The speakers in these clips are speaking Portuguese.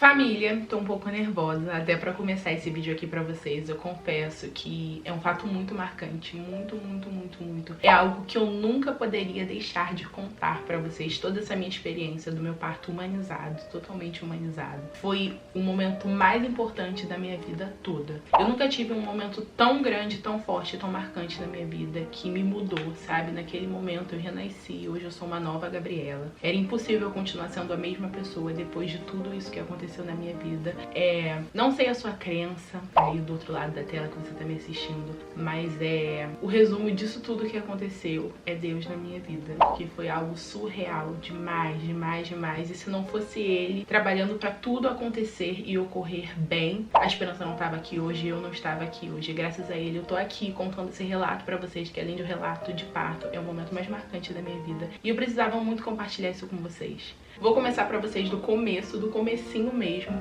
Família, tô um pouco nervosa, até pra começar esse vídeo aqui pra vocês. Eu confesso que é um fato muito marcante, muito. É algo que eu nunca poderia deixar de contar pra vocês. Toda essa minha experiência do meu parto humanizado, totalmente humanizado, foi o momento mais importante da minha vida toda. Eu nunca tive um momento tão grande, tão forte, tão marcante na minha vida que me mudou, sabe? Naquele momento eu renasci, hoje eu sou uma nova Gabriela. Era impossível eu continuar sendo a mesma pessoa depois de tudo isso que aconteceu na minha vida. Não sei a sua crença aí do outro lado da tela que você tá me assistindo, mas o resumo disso tudo que aconteceu é Deus na minha vida, que foi algo surreal, demais. E se não fosse Ele trabalhando pra tudo acontecer e ocorrer bem, a Esperança não tava aqui hoje, eu não estava aqui hoje. Graças a Ele eu tô aqui contando esse relato pra vocês, que além do relato de parto, é o momento mais marcante da minha vida. E eu precisava muito compartilhar isso com vocês. Vou começar pra vocês do começo, do comecinho mesmo.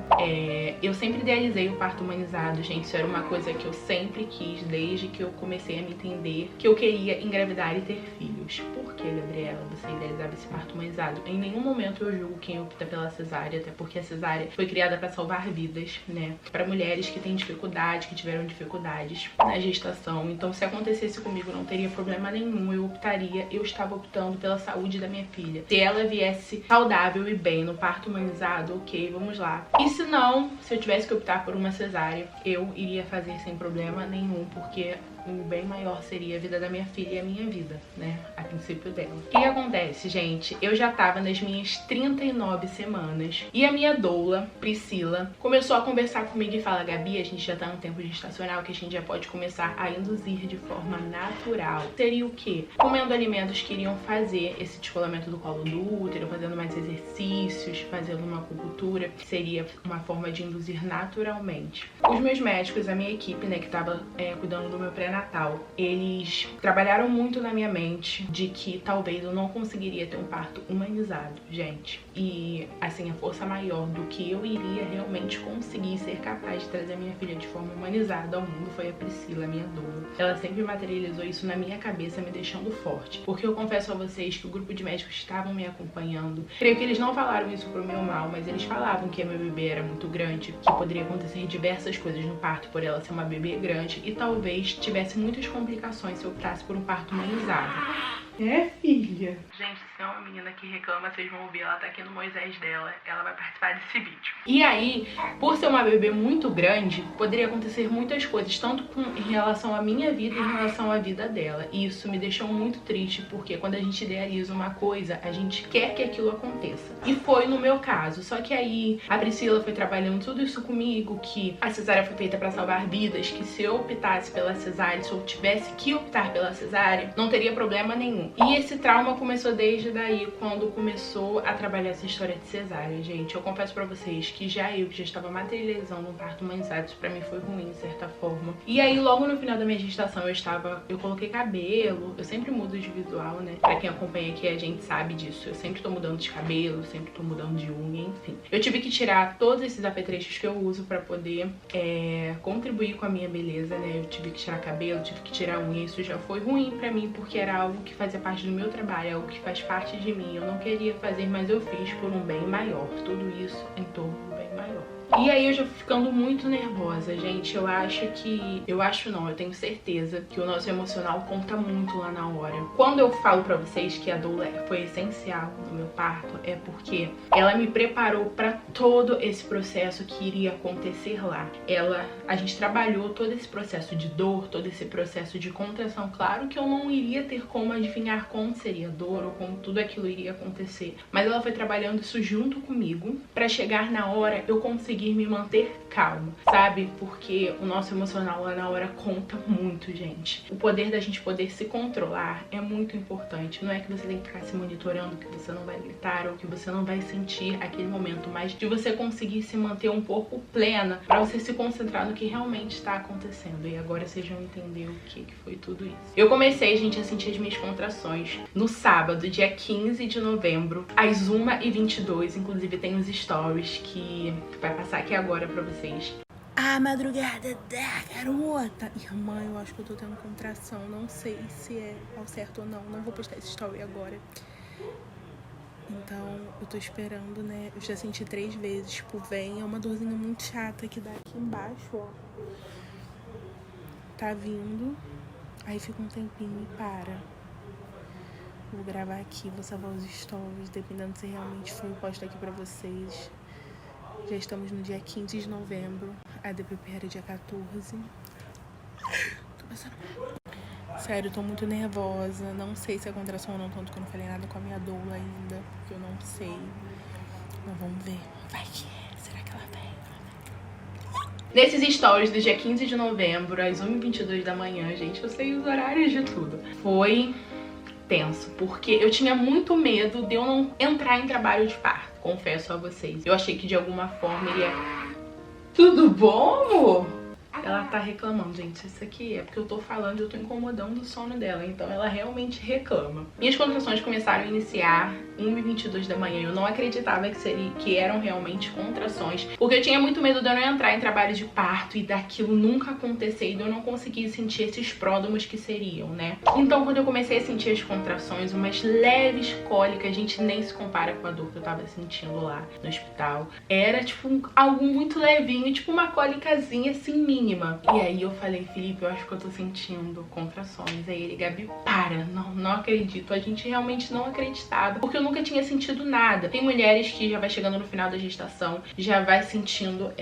Eu sempre idealizei o parto humanizado, gente. Isso era uma coisa que eu sempre quis, desde que eu comecei a me entender que eu queria engravidar e ter filhos. Por que, Gabriela, você idealizava esse parto humanizado? Em nenhum momento eu julgo quem opta pela cesárea, até porque a cesárea foi criada pra salvar vidas, né? Pra mulheres que têm dificuldade, que tiveram dificuldades na gestação. Então, se acontecesse comigo, não teria problema nenhum. Eu estava optando pela saúde da minha filha. Se ela viesse saudável e bem no parto humanizado, ok, vamos lá. E se não, se eu tivesse que optar por uma cesárea, eu iria fazer sem problema nenhum, porque o bem maior seria a vida da minha filha e a minha vida, né? A princípio dela. O que acontece, gente? Eu já tava nas minhas 39 semanas e a minha doula, Priscila, começou a conversar comigo e fala: Gabi, a gente já tá no tempo gestacional, que a gente já pode começar a induzir de forma natural. Seria o quê? Comendo alimentos que iriam fazer esse descolamento do colo do útero, fazendo mais exercícios, fazendo uma acupuntura, que seria uma forma de induzir naturalmente. Os meus médicos, a minha equipe, né, que tava cuidando do meu pré-natal, eles trabalharam muito na minha mente de que talvez eu não conseguiria ter um parto humanizado, gente. E, assim, a força maior do que eu iria realmente conseguir ser capaz de trazer a minha filha de forma humanizada ao mundo foi a Priscila, minha doula. Ela sempre materializou isso na minha cabeça, me deixando forte. Porque eu confesso a vocês que o grupo de médicos estavam me acompanhando. Creio que eles não falaram isso pro meu mal, mas eles falavam que a meu bebê era muito grande, que poderia acontecer diversas coisas no parto por ela ser uma bebê grande e talvez tivesse muitas complicações se eu optasse por um parto humanizado. Filha? Gente, se é uma menina que reclama, vocês vão ouvir, ela tá aqui no Moisés dela, ela vai participar desse vídeo. E aí, por ser uma bebê muito grande, poderia acontecer muitas coisas, tanto em relação à minha vida e em relação à vida dela. E isso me deixou muito triste, porque quando a gente idealiza uma coisa, a gente quer que aquilo aconteça. E foi no meu caso, só que aí a Priscila foi trabalhando tudo isso comigo, que a cesárea foi feita pra salvar vidas, que se eu optasse pela cesárea, se eu tivesse que optar pela cesárea, não teria problema nenhum. E esse trauma começou desde daí, quando começou a trabalhar essa história de cesárea, gente. Eu confesso pra vocês que já estava materializando um parto humanizado, isso pra mim foi ruim, de certa forma. E aí, logo no final da minha gestação, eu coloquei cabelo, eu sempre mudo de visual, né? Pra quem acompanha aqui, a gente sabe disso. Eu sempre tô mudando de cabelo, sempre tô mudando de unha, enfim. Eu tive que tirar todos esses apetrechos que eu uso pra poder contribuir com a minha beleza, né? Eu tive que tirar cabelo, tive que tirar unha, isso já foi ruim pra mim, porque era algo que fazia parte do meu trabalho, é algo que faz parte de mim. Eu não queria fazer, mas eu fiz por um bem maior. Tudo isso em torno do bem maior. E aí eu já fui ficando muito nervosa, gente. Eu tenho certeza que o nosso emocional conta muito lá na hora. Quando eu falo pra vocês que a doula foi essencial no meu parto, é porque ela me preparou pra todo esse processo que iria acontecer lá. A gente trabalhou todo esse processo de dor, todo esse processo de contração. Claro que eu não iria ter como adivinhar como seria a dor ou como tudo aquilo iria acontecer, mas ela foi trabalhando isso junto comigo pra chegar na hora eu conseguir me manter calma, sabe? Porque o nosso emocional lá na hora conta muito, gente. O poder da gente poder se controlar é muito importante. Não é que você tem que ficar se monitorando, que você não vai gritar ou que você não vai sentir aquele momento, mas de você conseguir se manter um pouco plena pra você se concentrar no que realmente está acontecendo. E agora vocês vão entender o que foi tudo isso. Eu comecei, gente, a sentir as minhas contrações no sábado, dia 15 de novembro, às 1h22. Inclusive tem uns stories que vai passar aqui agora pra vocês. A madrugada da garota. Irmã, eu acho que eu tô tendo contração. Não sei se é ao certo ou não. Não vou postar esse story agora. Então, eu tô esperando, né? Eu já senti 3 vezes. Tipo, vem, é uma dorzinha muito chata que dá aqui embaixo, ó. Tá vindo. Aí fica um tempinho e para. Vou gravar aqui, vou salvar os stories, dependendo se realmente foi, eu posto aqui pra vocês. Já estamos no dia 15 de novembro. A DPP era dia 14. Tô passando mal. Sério, eu tô muito nervosa. Não sei se é contração ou não, tanto que eu não falei nada com a minha doula ainda. Porque eu não sei. Mas vamos ver. Vai que é. Será que ela vem? Nesses stories do dia 15 de novembro, às 1h22 da manhã, gente, eu sei os horários de tudo. Foi tenso, porque eu tinha muito medo de eu não entrar em trabalho de parto, confesso a vocês. Eu achei que de alguma forma ele ia... Tudo bom, amor? Ela tá reclamando, gente. Isso aqui é porque eu tô falando e eu tô incomodando o sono dela. Então ela realmente reclama. Minhas contrações começaram a iniciar 1h22 da manhã. Eu não acreditava que eram realmente contrações, porque eu tinha muito medo de eu não entrar em trabalho de parto e daquilo nunca acontecer e de eu não conseguir sentir esses pródromos que seriam, né? Então quando eu comecei a sentir as contrações, umas leves cólicas, a gente nem se compara com a dor que eu tava sentindo lá no hospital. Era tipo algo muito levinho, tipo uma cólicazinha assim mínima. E aí eu falei, Felipe, eu acho que eu tô sentindo contrações. Aí ele, Gabi, para, não acredito. A gente realmente não acreditava, porque eu nunca tinha sentido nada. Tem mulheres que já vai chegando no final da gestação, já vai sentindo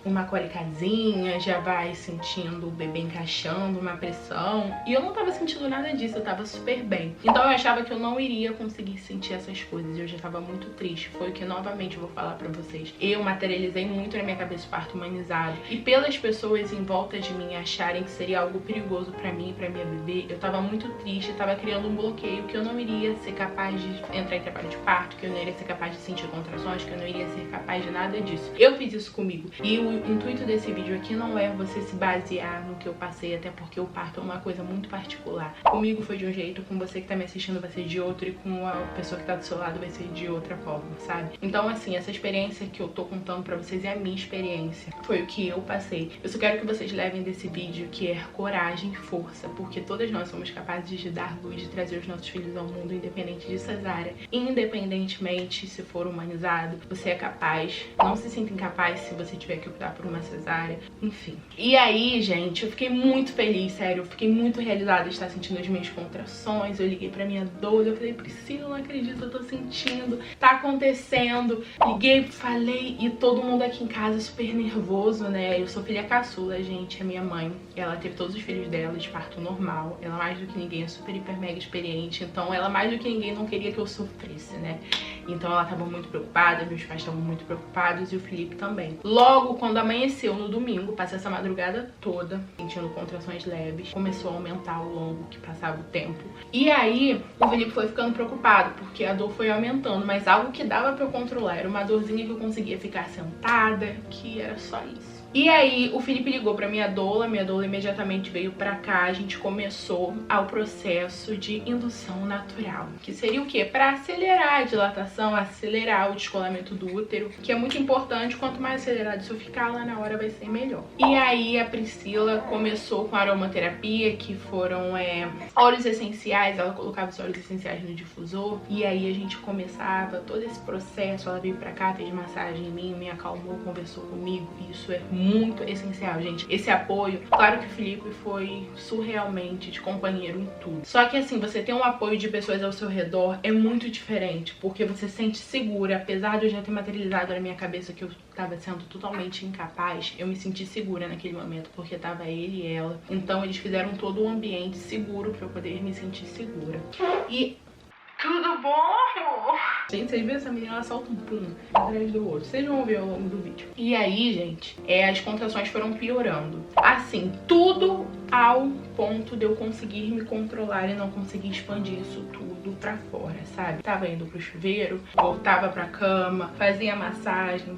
uma cólicazinha, já vai sentindo o bebê encaixando, uma pressão. E eu não tava sentindo nada disso, eu tava super bem. Então eu achava que eu não iria conseguir sentir essas coisas. Eu já tava muito triste. Foi o que novamente eu vou falar pra vocês. Eu materializei muito na minha cabeça o parto humanizado. E pelas pessoas em volta de mim acharem que seria algo perigoso pra mim e pra minha bebê, eu tava muito triste, tava criando um bloqueio que eu não iria ser capaz de entrar em trabalho de parto, que eu não iria ser capaz de sentir contrações, que eu não iria ser capaz de nada disso. Eu fiz isso comigo. E o intuito desse vídeo aqui não é você se basear no que eu passei, até porque o parto é uma coisa muito particular. Comigo foi de um jeito, com você que tá me assistindo vai ser de outro, e com a pessoa que tá do seu lado vai ser de outra forma, sabe? Então, assim, essa experiência que eu tô contando pra vocês é a minha experiência. Foi o que eu passei. Eu só quero que vocês levem desse vídeo que é coragem e força, porque todas nós somos capazes de dar luz, de trazer os nossos filhos ao mundo, independente de cesárea, independentemente se for humanizado, você é capaz. Não se sinta incapaz se você tiver que optar por uma cesárea, enfim. E aí, gente, eu fiquei muito feliz, sério, eu fiquei muito realizada de estar sentindo as minhas contrações. Eu liguei pra minha doula, eu falei, Priscila, eu não acredito, eu tô sentindo, tá acontecendo. Liguei, falei, e todo mundo aqui em casa super nervoso, né? Eu sou filha caçula, gente, a minha mãe, ela teve todos os filhos dela de parto normal. Ela mais do que ninguém é super, hiper, mega experiente, então ela mais do que ninguém não queria que eu sofresse, né? Então ela tava muito preocupada, meus pais estavam muito preocupados e o Felipe também. Logo, quando amanheceu no domingo, passei essa madrugada toda sentindo contrações leves, começou a aumentar ao longo que passava o tempo. E aí, o Felipe foi ficando preocupado, porque a dor foi aumentando, mas algo que dava pra eu controlar, era uma dorzinha que eu conseguia ficar sentada, que era só isso. E aí, o Felipe ligou pra minha doula imediatamente veio pra cá, a gente começou ao processo de indução natural, que seria o quê? Pra acelerar a dilatação, acelerar o descolamento do útero, que é muito importante, quanto mais acelerado isso ficar, lá na hora vai ser melhor. E aí, a Priscila começou com aromaterapia, que foram óleos essenciais, ela colocava os óleos essenciais no difusor, e aí a gente começava todo esse processo, ela veio pra cá, fez massagem em mim, me acalmou, conversou comigo, e isso é muito essencial, gente. Esse apoio, claro que o Felipe foi surrealmente de companheiro em tudo. Só que assim, você ter um apoio de pessoas ao seu redor é muito diferente, porque você se sente segura. Apesar de eu já ter materializado na minha cabeça que eu tava sendo totalmente incapaz, eu me senti segura naquele momento, porque tava ele e ela. Então eles fizeram todo um ambiente seguro pra eu poder me sentir segura. E... tudo bom? Gente, vocês viram essa menina, ela solta um pum atrás do outro. Vocês vão ver ao longo do vídeo. E aí, gente, as contrações foram piorando. Assim, tudo ao ponto de eu conseguir me controlar e não conseguir expandir isso tudo pra fora, sabe? Tava indo pro chuveiro, voltava pra cama, fazia massagem,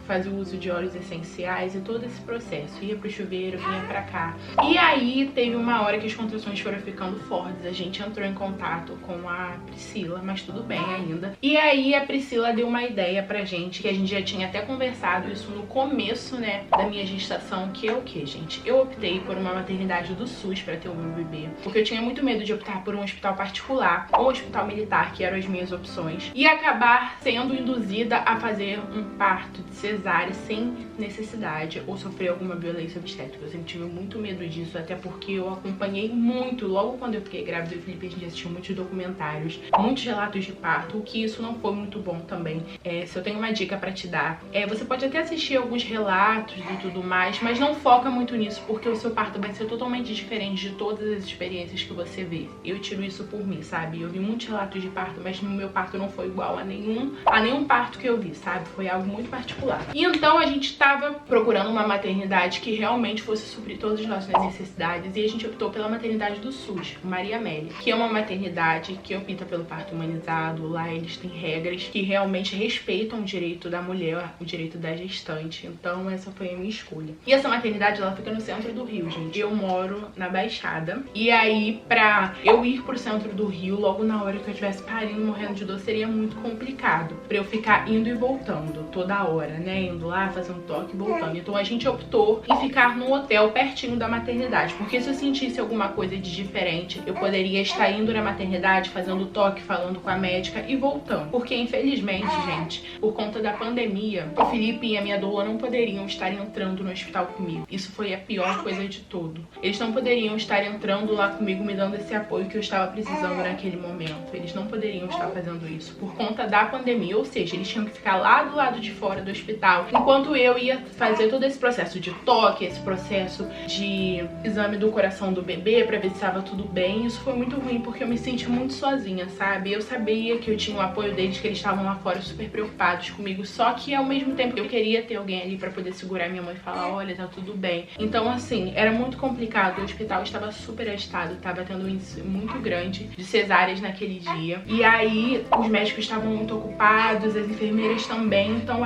fazia o uso de óleos essenciais e todo esse processo. Ia pro chuveiro, vinha pra cá. E aí teve uma hora que as contrações foram ficando fortes. A gente entrou em contato com a Priscila, mas tudo bem ainda. E aí a Priscila deu uma ideia pra gente, que a gente já tinha até conversado isso no começo, né, da minha gestação, que é o que, gente? Eu optei por uma maternidade do SUS pra ter o meu bebê, porque eu tinha muito medo de optar por um hospital particular ou um hospital militar, que eram as minhas opções, e acabar sendo induzida a fazer um parto de cesárea sem necessidade ou sofrer alguma violência obstétrica. Eu sempre tive muito medo disso, até porque eu acompanhei muito, logo quando eu fiquei grávida, o Felipe, a gente assistiu muitos documentários, muitos relatos de parto, o que isso não foi muito bom também. Se eu tenho uma dica pra te dar, você pode até assistir alguns relatos e tudo mais, mas não foca muito nisso, porque o seu parto vai ser totalmente diferente de todas as experiências que você vê. Eu tiro isso por mim, sabe? Eu vi muitos relatos de parto, mas no meu parto não foi igual a nenhum parto que eu vi, sabe? Foi algo muito particular. E então a gente tava procurando uma maternidade que realmente fosse suprir todas as nossas necessidades, e a gente optou pela maternidade do SUS, Maria Amélia, que é uma maternidade que opta pelo parto humanizado. Lá eles têm regras que realmente respeitam o direito da mulher, o direito da gestante. Então essa foi a minha escolha. E essa maternidade, ela fica no centro do Rio, gente. Eu moro na Baixada, e aí pra eu ir pro centro do Rio logo na hora que eu estivesse parindo, morrendo de dor, seria muito complicado pra eu ficar indo e voltando toda hora, né? Indo lá, fazer um toque e voltando. Então a gente optou em ficar num hotel pertinho da maternidade, porque se eu sentisse alguma coisa de diferente, eu poderia estar indo na maternidade, fazendo toque, falando com a médica e voltando. Porque infelizmente, gente, por conta da pandemia, o Felipe e a minha doula não poderiam estar entrando no hospital comigo. Isso foi a pior coisa de tudo. Eles não poderiam estar entrando lá comigo, me dando esse apoio que eu estava precisando naquele momento. Eles não poderiam estar fazendo isso por conta da pandemia, ou seja, eles tinham que ficar lá do lado de fora do hospital, enquanto eu ia fazer todo esse processo de toque, esse processo de exame do coração do bebê pra ver se estava tudo bem. Isso foi muito ruim, porque eu me senti muito sozinha, sabe? Eu sabia que eu tinha o apoio deles, que eles estavam lá fora super preocupados comigo, só que ao mesmo tempo eu queria ter alguém ali pra poder segurar minha mãe e falar, olha, tá tudo bem. Então assim, era muito complicado, o hospital estava super agitado, tava tendo um índice muito grande de cesáreas naquele dia, e aí os médicos estavam muito ocupados, as enfermeiras também, então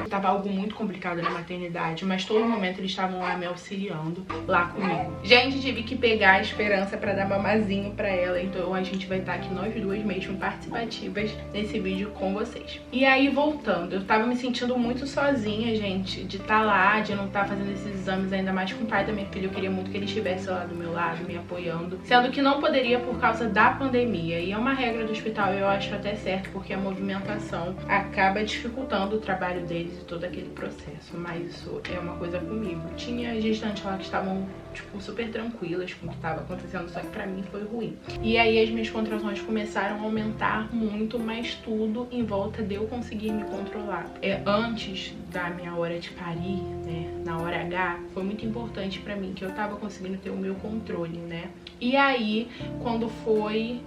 tava algo muito complicado na maternidade, mas todo momento eles estavam lá me auxiliando, lá comigo. Gente, tive que pegar a Esperança pra dar mamazinho pra ela, então a gente vai estar aqui nós duas mesmo participativas nesse vídeo com vocês. E aí, voltando, eu tava me sentindo muito sozinha, gente, de estar lá, de não estar fazendo esses exames, ainda mais com o pai da minha filha. Eu queria muito que ele estivesse lá do meu lado, me apoiando, sendo que não poderia por causa da pandemia, e é uma regra do hospital, eu acho até certo, porque a movimentação acaba dificultando o trabalho deles e todo aquele processo, mas isso é uma coisa comigo. Tinha gestantes lá que estavam, tipo, super tranquilas com o que estava acontecendo, só que pra mim foi ruim. E aí as minhas contrações começaram a aumentar muito, mas tudo em volta de eu conseguir me controlar. Antes da minha hora de parir, né, na hora H, foi muito importante pra mim que eu tava conseguindo ter o meu controle, né? E aí, quando foi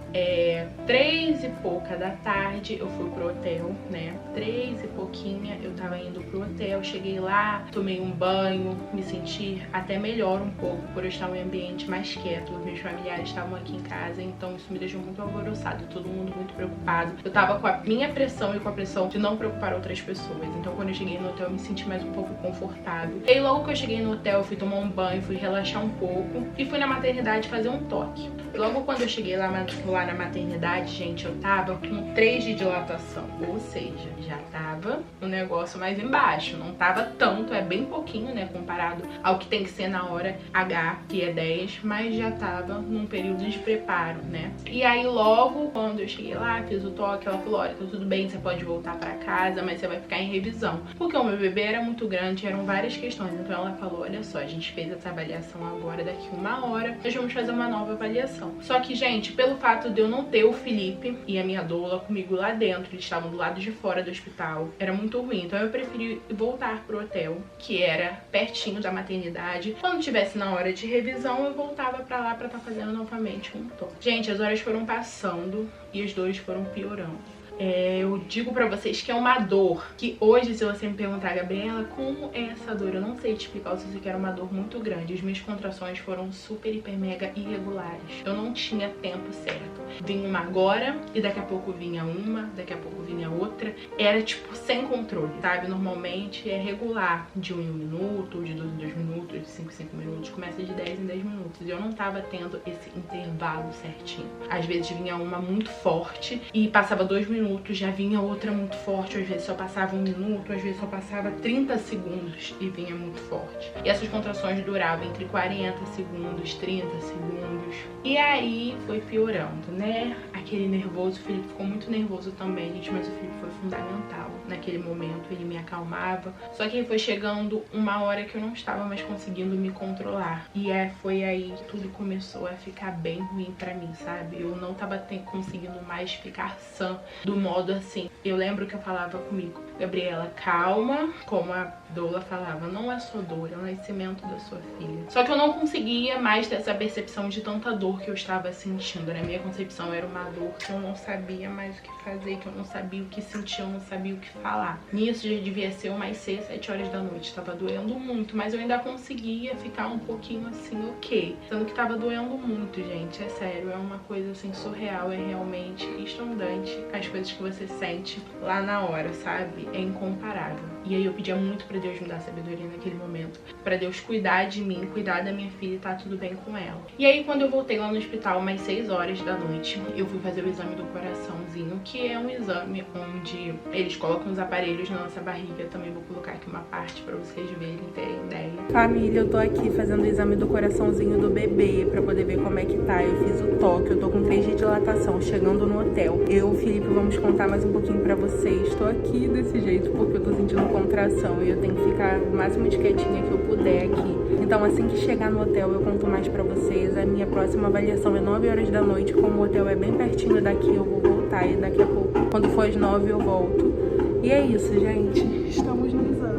3 e pouca da tarde, eu fui pro hotel, né? 3 e pouquinha, eu tava indo pro hotel, cheguei lá, tomei um banho, me senti até melhor um pouco, por eu estar em um ambiente mais quieto. Os meus familiares estavam aqui em casa, então isso me deixou muito alvoroçado, todo mundo muito preocupado. Eu tava com a minha pressão e com a pressão de não preocupar outras pessoas, então quando eu cheguei no hotel eu me senti mais um pouco confortável. E aí, logo que eu cheguei no hotel, eu fui tomar um banho, fui relaxar um pouco e fui na maternidade fazer um toque. Logo quando eu cheguei lá na maternidade, gente, eu tava com 3 de dilatação, ou seja, já tava um negócio mais embaixo, não tava tanto, é bem pouquinho, né, comparado ao que tem que ser na hora H, que é 10, mas já tava num período de preparo, né. E aí logo quando eu cheguei lá, fiz o toque, ela falou, olha, tá tudo bem, você pode voltar pra casa, mas você vai ficar em revisão, porque o meu bebê era muito grande, eram várias questões, então ela falou, olha só, a gente fez essa avaliação agora, daqui 1 hora nós vamos fazer uma nova avaliação. Só que, gente, pelo fato de eu não ter o Felipe e a minha doula comigo lá dentro, eles estavam do lado de fora do hospital, era muito ruim, então eu preferi voltar pro hotel, que era pertinho da maternidade. Quando tivesse na hora de revisão, eu voltava pra lá pra estar fazendo novamente um toque. Gente, as horas foram passando e as dores foram piorando. Eu digo pra vocês que é uma dor que hoje, se você me perguntar, Gabriela, como é essa dor? Eu não sei te explicar, eu só sei que era uma dor muito grande. As minhas contrações foram super, hiper, mega irregulares. Eu não tinha tempo certo. Vinha uma agora e daqui a pouco vinha uma, daqui a pouco vinha outra. Era tipo sem controle, sabe? Normalmente é regular, de 1 em 1 minuto, de 2 em 2 minutos, de 5 em 5 minutos. Começa de 10 em 10 minutos. E eu não tava tendo esse intervalo certinho. Às vezes vinha uma muito forte e passava 2 minutos, já vinha outra muito forte. Às vezes só passava 1 minuto, às vezes só passava 30 segundos e vinha muito forte. E essas contrações duravam entre 40 segundos, 30 segundos. E aí foi piorando, né? Aquele nervoso, o Felipe ficou muito nervoso também, gente, mas o Felipe foi fundamental naquele momento, ele me acalmava. Só que foi chegando uma hora que eu não estava mais conseguindo me controlar. E foi aí que tudo começou a ficar bem ruim pra mim, sabe? Eu não tava conseguindo mais ficar sã do modo assim. Eu lembro que eu falava comigo, Gabriela, calma, como a doula falava, não é só dor, é o nascimento da sua filha. Só que eu não conseguia mais ter essa percepção de tanta dor que eu estava sentindo. Na minha concepção era uma dor que eu não sabia mais o que fazer, que eu não sabia o que sentir, eu não sabia o que falar. Nisso já devia ser umas 6, 7 horas da noite, tava doendo muito, mas eu ainda conseguia ficar um pouquinho assim, ok. Sendo que tava doendo muito, gente, é sério, é uma coisa assim surreal, é realmente estondante as coisas que você sente lá na hora, sabe? É incomparável. E aí eu pedia muito pra Deus me dar sabedoria naquele momento, pra Deus cuidar de mim, cuidar da minha filha e tá tudo bem com ela. E aí quando eu voltei lá no hospital, umas 6 horas da noite, eu fui fazer o exame do coraçãozinho, que é um exame onde eles colocam os aparelhos na nossa barriga. Eu também vou colocar aqui uma parte pra vocês verem, terem ideia. Família, eu tô aqui fazendo o exame do coraçãozinho do bebê pra poder ver como é que tá. Eu fiz o toque, eu tô com 3 de dilatação, chegando no hotel. Eu, Felipe, vamos contar mais um pouquinho pra vocês. Tô aqui desse jeito porque eu tô sentindo contração e eu tenho que ficar o máximo de quietinha que eu puder aqui. Então assim que chegar no hotel eu conto mais pra vocês. A minha próxima avaliação é 9 horas da noite. Como o hotel é bem pertinho daqui, eu vou voltar e daqui a pouco, quando for às 9 eu volto. E é isso, gente. Estamos no exame.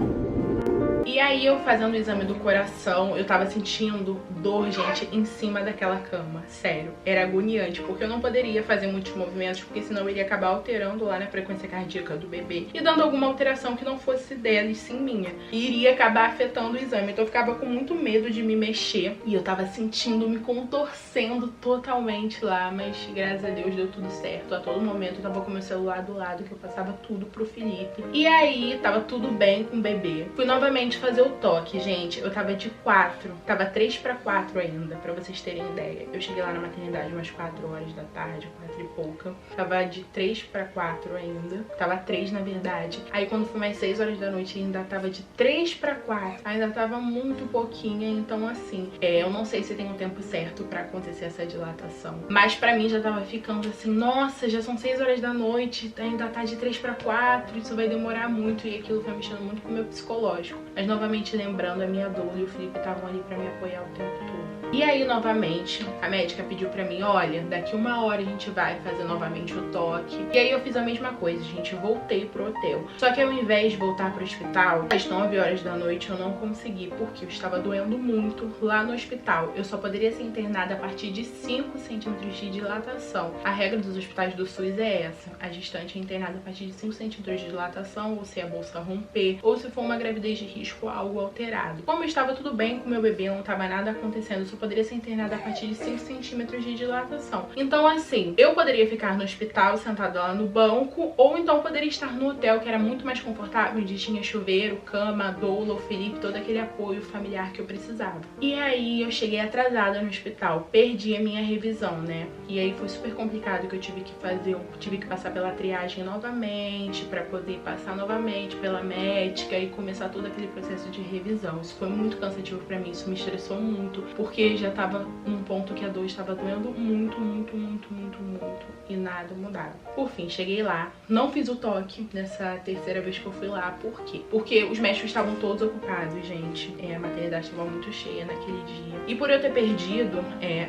E aí eu fazendo o exame do coração, eu tava sentindo dor, gente, em cima daquela cama. Sério, era agoniante, porque eu não poderia fazer muitos movimentos, porque senão eu iria acabar alterando lá na frequência cardíaca do bebê e dando alguma alteração que não fosse dela e sim minha. E iria acabar afetando o exame, então eu ficava com muito medo de me mexer. E eu tava sentindo, me contorcendo totalmente lá, mas graças a Deus deu tudo certo. A todo momento eu tava com meu celular do lado, que eu passava tudo pro Felipe. E aí, tava tudo bem com o bebê. Fui novamente fazer o toque, gente. Eu tava de 4, tava 3 para 4 ainda, pra vocês terem ideia. Eu cheguei lá na maternidade umas 4 horas da tarde, 4 e pouca. Tava de 3 para 4 ainda. Tava 3 na verdade. Aí quando foi mais 6 horas da noite ainda tava de 3 para 4. Ainda tava muito pouquinha, então assim, eu não sei se tem um tempo certo pra acontecer essa dilatação. Mas pra mim já tava ficando assim, nossa, já são 6 horas da noite, ainda tá de 3 para 4, isso vai demorar muito. E aquilo foi mexendo muito com o meu psicológico. Mas novamente lembrando, a minha dor e o Felipe estavam ali pra me apoiar o tempo todo. E aí, novamente, a médica pediu pra mim, olha, daqui 1 hora a gente vai fazer novamente o toque. E aí eu fiz a mesma coisa, gente, eu voltei pro hotel. Só que ao invés de voltar pro hospital, às 9 horas da noite eu não consegui, porque eu estava doendo muito lá no hospital. Eu só poderia ser internada a partir de 5 centímetros de dilatação. A regra dos hospitais do SUS é essa, a gestante é internada a partir de 5 centímetros de dilatação, ou se a bolsa romper, ou se for uma gravidez de risco, algo alterado. Como estava tudo bem com o meu bebê, não estava nada acontecendo, só poderia ser internada a partir de 5 centímetros de dilatação. Então assim, eu poderia ficar no hospital sentada lá no banco, ou então poderia estar no hotel, que era muito mais confortável, onde tinha chuveiro, cama, doula, o Felipe, todo aquele apoio familiar que eu precisava. E aí eu cheguei atrasada no hospital, perdi a minha revisão, né? E aí foi super complicado, que eu tive que passar pela triagem novamente, pra poder passar novamente pela médica e começar todo aquele processo de revisão. Isso foi muito cansativo pra mim, isso me estressou muito, porque já tava num ponto que a dor estava doendo muito, muito, muito, muito, muito, e nada mudava. Por fim, cheguei lá, não fiz o toque nessa terceira vez que eu fui lá. Por quê? Porque os médicos estavam todos ocupados, gente. A maternidade estava muito cheia naquele dia. E por eu ter perdido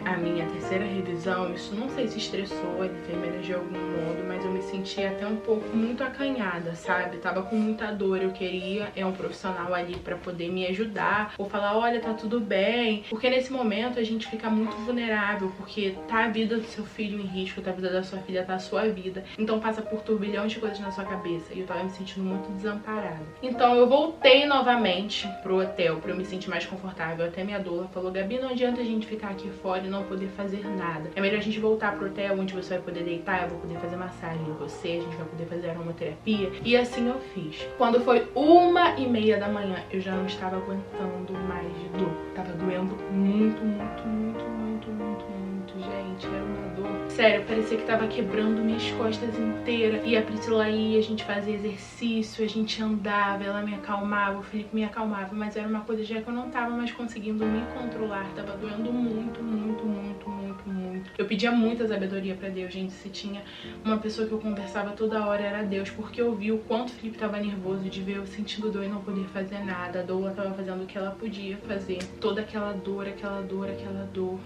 a minha terceira revisão, isso não sei se estressou a enfermeira de algum modo, mas eu me senti até um pouco muito acanhada, sabe? Tava com muita dor, eu queria um profissional ali ali pra poder me ajudar, ou falar, olha, tá tudo bem, porque nesse momento a gente fica muito vulnerável, porque tá a vida do seu filho em risco, tá a vida da sua filha, tá a sua vida, então passa por turbilhão de coisas na sua cabeça, e eu tava me sentindo muito desamparada. Então eu voltei novamente pro hotel pra eu me sentir mais confortável. Até minha doula falou, Gabi, não adianta a gente ficar aqui fora e não poder fazer nada, é melhor a gente voltar pro hotel, onde você vai poder deitar, eu vou poder fazer massagem em você, a gente vai poder fazer aromaterapia. E assim eu fiz. Quando foi 1h30 da manhã, eu já não estava aguentando mais de dor. Tava doendo muito, gente. Era uma dor. Sério, parecia que tava quebrando minhas costas inteiras. E a Priscila ia, a gente fazia exercício, a gente andava, ela me acalmava, o Felipe me acalmava. Mas era uma coisa já que eu não tava mais conseguindo me controlar. Tava doendo muito. Eu pedia muita sabedoria pra Deus, gente. Se tinha uma pessoa que eu conversava toda hora, era Deus. Porque eu vi o quanto o Felipe tava nervoso de ver eu sentindo dor e não poder fazer nada. A doula tava fazendo o que ela podia fazer. Toda aquela dor.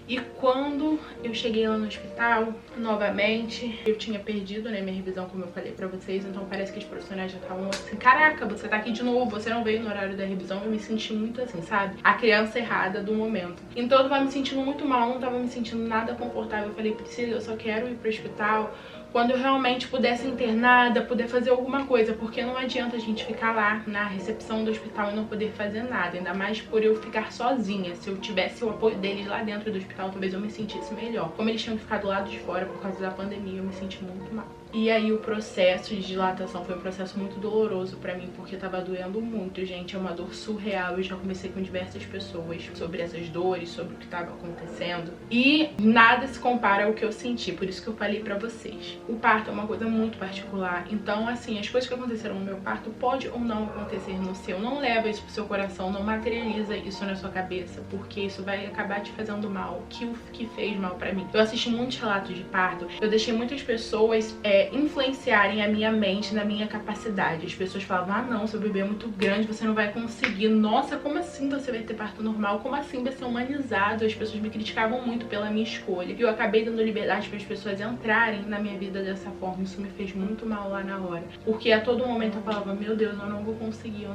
E quando eu cheguei lá no hospital, novamente, eu tinha perdido, né, minha revisão, como eu falei pra vocês. Então parece que os profissionais já estavam assim, caraca, você tá aqui de novo, você não veio no horário da revisão. Eu me senti muito assim, sabe? A criança errada do momento. Então eu tava me sentindo muito mal, não tava me sentindo nada confortável. Eu falei, Priscila, eu só quero ir pro hospital quando eu realmente puder ser internada, puder fazer alguma coisa, porque não adianta a gente ficar lá na recepção do hospital e não poder fazer nada, ainda mais por eu ficar sozinha. Se eu tivesse o apoio deles lá dentro do hospital, talvez eu me sentisse melhor. Como eles tinham ficado do lado de fora por causa da pandemia, eu me senti muito mal. E aí o processo de dilatação foi um processo muito doloroso pra mim, porque tava doendo muito, gente. É uma dor surreal. Eu já conversei com diversas pessoas sobre essas dores, sobre o que tava acontecendo. E nada se compara ao que eu senti, por isso que eu falei pra vocês. O parto é uma coisa muito particular. Então, assim, as coisas que aconteceram no meu parto pode ou não acontecer no seu. Não leva isso pro seu coração, não materializa isso na sua cabeça, porque isso vai acabar te fazendo mal, que fez mal pra mim. Eu assisti muitos relatos de parto. Eu deixei muitas pessoas influenciarem a minha mente na minha capacidade. As pessoas falavam, ah não, seu bebê é muito grande, você não vai conseguir. Nossa, como assim você vai ter parto normal? Como assim vai ser humanizado? As pessoas me criticavam muito pela minha escolha. E eu acabei dando liberdade para as pessoas entrarem na minha vida dessa forma. Isso me fez muito mal lá na hora. Porque a todo momento eu falava, meu Deus, eu não vou conseguir.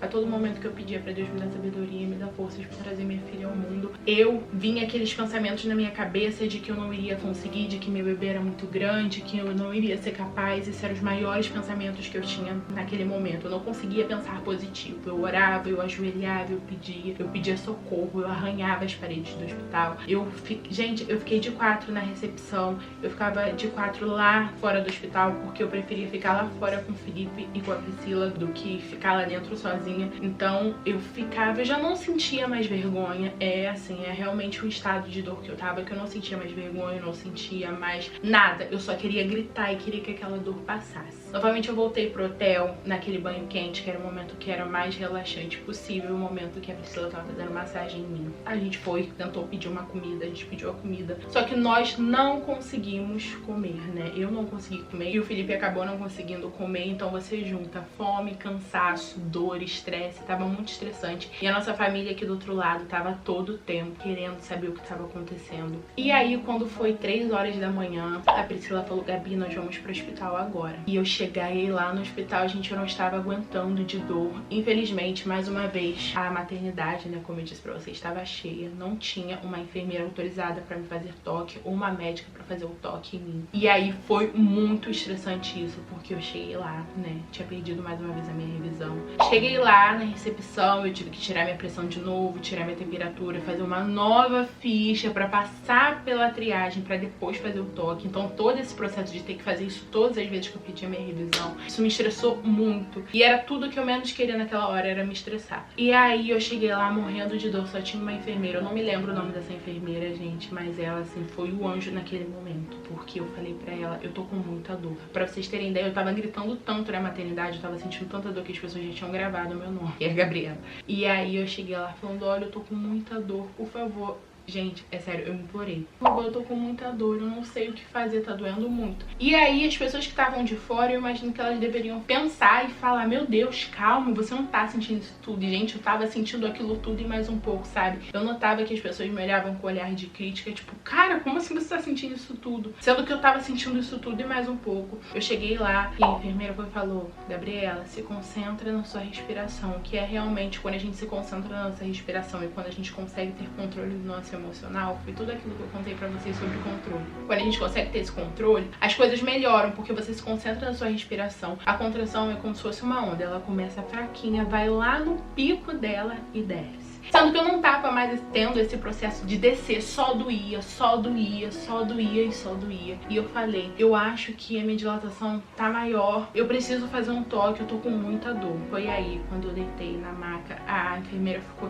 A todo momento que eu pedia pra Deus me dar sabedoria, me dar forças pra trazer minha filha ao mundo, eu vinha aqueles pensamentos na minha cabeça de que eu não iria conseguir, de que meu bebê era muito grande, que eu não iria ser capaz. Esses eram os maiores pensamentos que eu tinha naquele momento. Eu não conseguia pensar positivo. Eu orava, eu ajoelhava, eu pedia socorro, eu arranhava as paredes do hospital. Gente, eu fiquei de 4 na recepção, eu ficava de 4 lá fora do hospital, porque eu preferia ficar lá fora com o Felipe e com a Priscila do que ficar lá dentro sozinha. Então eu já não sentia mais vergonha. É realmente um estado de dor que eu tava, que eu não sentia mais vergonha, eu não sentia mais nada. Eu só queria gritar e queria que aquela dor passasse. Novamente eu voltei pro hotel, naquele banho quente, que era o momento que era mais relaxante possível, o momento que a Priscila tava fazendo massagem em mim. A gente tentou pedir uma comida, a gente pediu a comida, só que nós não conseguimos comer, né? Eu não consegui comer e o Felipe acabou não conseguindo comer, então você junta fome, cansaço, dor, estresse, tava muito estressante. E a nossa família aqui do outro lado tava todo o tempo querendo saber o que tava acontecendo. E aí, quando foi 3 horas da manhã, a Priscila falou, Gabi, nós vamos pro hospital agora. E eu cheguei lá no hospital, gente, eu não estava aguentando de dor. Infelizmente, mais uma vez, a maternidade, né, como eu disse pra vocês, estava cheia. Não tinha uma enfermeira autorizada pra me fazer toque ou uma médica pra fazer o toque em mim. E aí foi muito estressante isso, porque eu cheguei lá, né, tinha perdido mais uma vez a minha revisão. Cheguei lá na recepção, eu tive que tirar minha pressão de novo, tirar minha temperatura, fazer uma nova ficha pra passar pela triagem, pra depois fazer o toque. Então todo esse processo de ter que fazer isso todas as vezes que eu pedi a minha revisão, isso me estressou muito. E era tudo que eu menos queria naquela hora, era me estressar. E aí eu cheguei lá morrendo de dor, só tinha uma enfermeira. Eu não me lembro o nome dessa enfermeira, gente, mas ela, assim, foi o anjo naquele momento. Porque eu falei pra ela, eu tô com muita dor. Pra vocês terem ideia, eu tava gritando tanto na maternidade, eu tava sentindo tanta dor que as pessoas já tinham gravado o meu nome, que é Gabriela. E aí eu cheguei lá falando, olha, eu tô com muita dor, por favor, Gente, é sério, eu implorei. Por favor, eu tô com muita dor, eu não sei o que fazer, tá doendo muito. E aí, as pessoas que estavam de fora, eu imagino que elas deveriam pensar e falar, meu Deus, calma, você não tá sentindo isso tudo. E, gente, eu tava sentindo aquilo tudo e mais um pouco, sabe? Eu notava que as pessoas me olhavam com olhar de crítica, tipo, cara, como assim você tá sentindo isso tudo? Sendo que eu tava sentindo isso tudo e mais um pouco. Eu cheguei lá e a enfermeira foi e falou, Gabriela, se concentra na sua respiração, que é realmente quando a gente se concentra na nossa respiração e quando a gente consegue ter controle do nosso emocional, foi tudo aquilo que eu contei pra vocês sobre controle. Quando a gente consegue ter esse controle, as coisas melhoram, porque você se concentra na sua respiração. A contração é como se fosse uma onda, ela começa fraquinha, vai lá no pico dela e desce. Sendo que eu não tava mais tendo esse processo de descer, só doía, só doía, só doía e só doía. E eu falei, eu acho que a minha dilatação tá maior, eu preciso fazer um toque, eu tô com muita dor. Foi aí, quando eu deitei na maca, a enfermeira ficou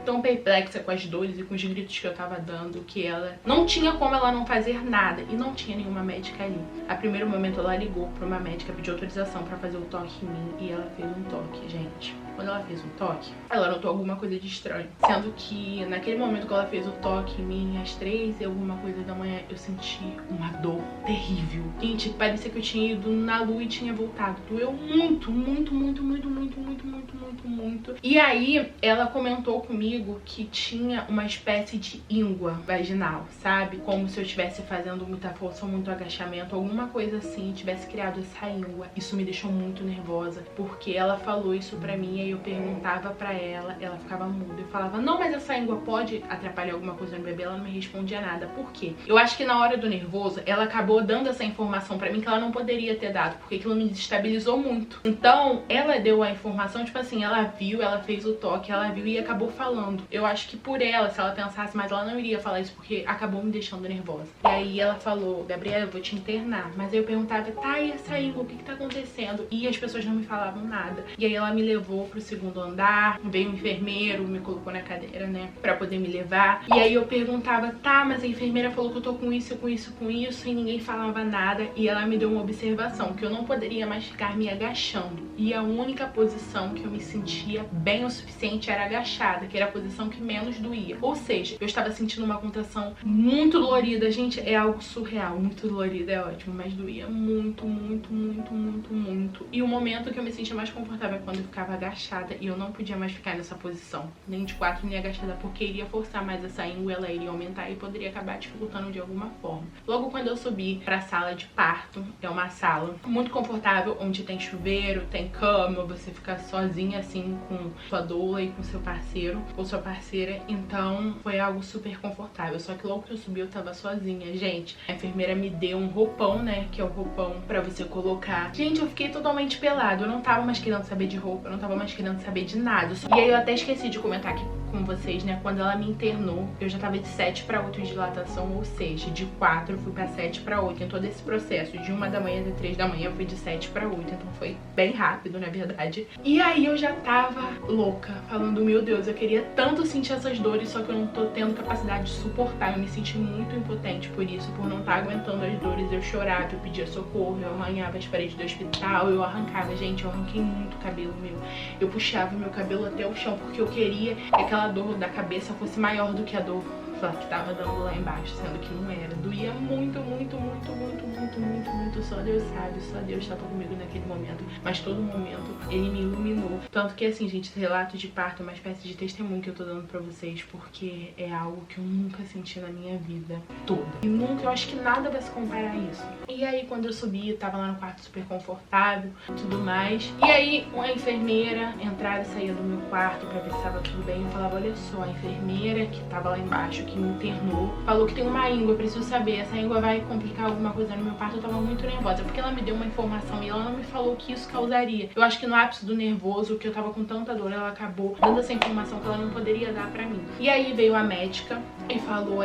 tão perplexa com as dores e com os gritos que eu tava dando, que ela não tinha como ela não fazer nada, e não tinha nenhuma médica ali. A primeiro momento ela ligou pra uma médica, pediu autorização pra fazer o toque em mim, e ela fez um toque, gente. Quando ela fez um toque, ela notou alguma coisa de estranho. Sendo que naquele momento que ela fez o toque em mim, às 3 e alguma coisa da manhã, eu senti uma dor terrível. Gente, parecia que eu tinha ido na lua e tinha voltado. Doeu muito, muito, muito, muito, muito, muito, muito, muito, muito. E aí, ela comentou comigo que tinha uma espécie de íngua vaginal, sabe? Como se eu estivesse fazendo muita força ou muito agachamento, alguma coisa assim, tivesse criado essa íngua. Isso me deixou muito nervosa, porque ela falou isso pra mim, aí eu perguntava pra ela ficava muda. Eu falava, não, mas essa íngua pode atrapalhar alguma coisa no bebê? Ela não me respondia nada. Por quê? Eu acho que na hora do nervoso, ela acabou dando essa informação pra mim que ela não poderia ter dado, porque aquilo me desestabilizou muito. Então, ela deu a informação, tipo assim, ela viu, ela fez o toque, ela viu e acabou falando. Eu acho que por ela, se ela pensasse mais, ela não iria falar isso, porque acabou me deixando nervosa. E aí ela falou, Gabriela, eu vou te internar. Mas aí eu perguntava, tá, e essa íngua, o que tá acontecendo? E as pessoas não me falavam nada. E aí ela me levou pro segundo andar, veio um enfermeiro, me colocou na cadeira, né, pra poder me levar. E aí eu perguntava, tá, mas a enfermeira falou que eu tô com isso, com isso, com isso, e ninguém falava nada. E ela me deu uma observação, que eu não poderia mais ficar me agachando. E a única posição que eu me sentia bem o suficiente era agachada, que era a posição que menos doía. Ou seja, eu estava sentindo uma contração muito dolorida. Gente, é algo surreal. Muito dolorida é ótimo, mas doía muito, muito, muito, muito, muito. E o momento que eu me sentia mais confortável é quando eu ficava agachada e eu não podia mais ficar nessa posição, nem de 4 nem agachada, porque iria forçar mais essa íngua, ela iria aumentar e poderia acabar dificultando de alguma forma. Logo quando eu subi pra sala de parto, é uma sala muito confortável, onde tem chuveiro, tem cama, você fica sozinha assim com sua doula e com seu parceiro ou sua parceira, então foi algo super confortável. Só que logo que eu subi eu tava sozinha, gente. A enfermeira me deu um roupão, né, que é o roupão pra você colocar. Gente, eu fiquei totalmente pelado, eu não tava mais querendo saber de roupa, eu não tava mais querendo saber de nada. E aí eu até esqueci de comentar aqui com vocês, né, quando ela me internou, eu já tava de 7 pra 8 de dilatação, ou seja, de 4 eu fui pra 7 pra 8, em todo esse processo, de 1 da manhã até 3 da manhã eu fui de 7 pra 8, então foi bem rápido, na verdade. E aí eu já tava louca, falando, meu Deus, eu queria tanto sentir essas dores, só que eu não tô tendo capacidade de suportar, eu me senti muito impotente por isso, por não estar aguentando as dores, eu chorava, eu pedia socorro, eu arranhava as paredes do hospital, eu arrancava, gente, eu arranquei muito cabelo meu, eu puxava meu cabelo até o chão, porque eu queria que aquela dor da cabeça fosse maior do que a dor que tava dando lá embaixo, sendo que não era. Doía muito, muito, muito, muito, muito, muito, muito. Só Deus sabe, só Deus tava comigo naquele momento. Mas todo momento ele me iluminou. Tanto que assim, gente, esse relato de parto é uma espécie de testemunho que eu tô dando pra vocês, porque é algo que eu nunca senti na minha vida toda. E nunca, eu acho que nada vai se comparar a isso. E aí quando eu subi, eu tava lá no quarto super confortável e tudo mais. E aí uma enfermeira entrava e saía do meu quarto pra ver se tava tudo bem. Eu falava, olha só, a enfermeira que tava lá embaixo, que me internou, falou que tem uma íngua, eu preciso saber, essa íngua vai complicar alguma coisa no meu parto. Eu tava muito nervosa, porque ela me deu uma informação e ela não me falou o que isso causaria. Eu acho que no ápice do nervoso, que eu tava com tanta dor, ela acabou dando essa informação que ela não poderia dar pra mim. E aí veio a médica e falou,